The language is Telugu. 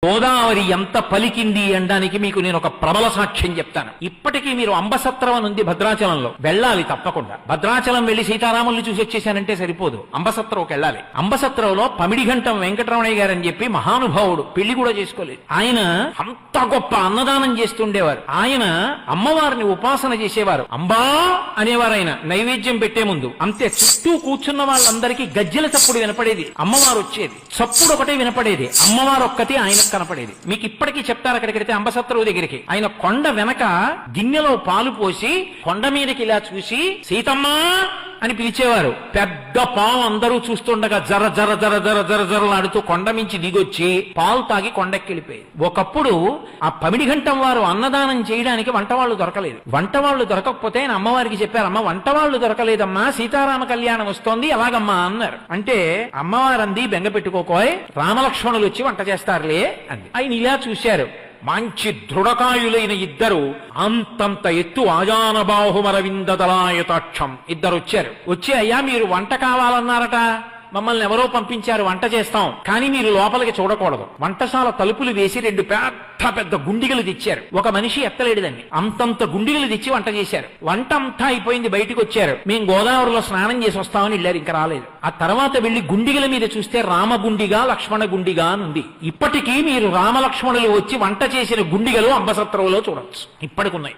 గోదావరి ఎంత పలికింది అనడానికి మీకు నేను ఒక ప్రబల సాక్ష్యం చెప్తాను. ఇప్పటికీ మీరు అంబసత్రం ఉంది భద్రాచలంలో, వెళ్ళాలి తప్పకుండా. భద్రాచలం వెళ్లి సీతారాముల్ని చూసి వచ్చేసానంటే సరిపోదు, అంబసత్రంకి వెళ్ళాలి. అంబసత్రంలో పమిడిఘంటం వెంకటరమణయ్య గారు అని చెప్పి మహానుభావుడు, పెళ్లి కూడా చేసుకోలేదు. ఆయన అంత గొప్ప అన్నదానం చేస్తుండేవారు. ఆయన అమ్మవారిని ఉపాసన చేసేవారు. అంబా అనేవారు. ఆయన నైవేద్యం పెట్టే ముందు అంతే, చుట్టూ కూర్చున్న వాళ్ళందరికీ గజ్జెల చప్పుడు వినపడేది. అమ్మవారు వచ్చేది, చప్పుడు ఒకటే వినపడేది. అమ్మవారు ఒక్కటి ఆయన కనపడేది. మీకు ఇప్పటికీ చెప్తారు, అక్కడికి అంబసత్రవు దగ్గరికి ఆయన కొండ వెనక గిన్నెలో పాలు పోసి కొండ మీదకి ఇలా చూసి సీతమ్మా అని పిలిచేవారు. పెద్ద పాలు అందరూ చూస్తుండగా జర జర జర జర జర జరలాడుతూ కొండ మించి దిగొచ్చి పాలు తాగి కొండెక్కెళ్ళిపోయేది. ఒకప్పుడు ఆ పమిడిఘంటం వారు అన్నదానం చేయడానికి వంటవాళ్లు దొరకలేదు. వంటవాళ్లు దొరకకపోతే ఆయన అమ్మవారికి చెప్పారు, అమ్మ వంటవాళ్లు దొరకలేదమ్మా, సీతారామ కళ్యాణం వస్తోంది, ఎలాగమ్మా అన్నారు. అంటే అమ్మవారు అంది, బెంగ పెట్టుకోకోయ్, రామలక్ష్మణులు వచ్చి వంట చేస్తారులే అంది. ఆయన ఇలా చూశారు, మంచి దృఢకాయులైన ఇద్దరు, అంతంత ఎత్తు ఆజాన బాహుమరవిందదలాయతాక్షం ఇద్దరు వచ్చారు. వచ్చి అయ్యా మీరు వంట కావాలన్నారట, మమ్మల్ని ఎవరో పంపించారు, వంట చేస్తాం, కానీ మీరు లోపలికి చూడకూడదు. వంటశాల తలుపులు వేసి 2 పెద్ద పెద్ద గుండిగలు తెచ్చారు. ఒక మనిషి ఎత్తలేడుదండి, అంతంత గుండిగలు తెచ్చి వంట చేశారు. వంట అంతా అయిపోయింది, బయటకు వచ్చారు. మేము గోదావరిలో స్నానం చేసి వస్తామని వెళ్ళారు, ఇంకా రాలేదు. ఆ తర్వాత వెళ్లి గుండిగల మీద చూస్తే రామగుండిగా లక్ష్మణ గుండిగా అని ఉంది. ఇప్పటికీ మీరు రామలక్ష్మణులు వచ్చి వంట చేసిన గుండిగలు అంబసత్రంలో చూడొచ్చు, ఇప్పటికున్నాయి.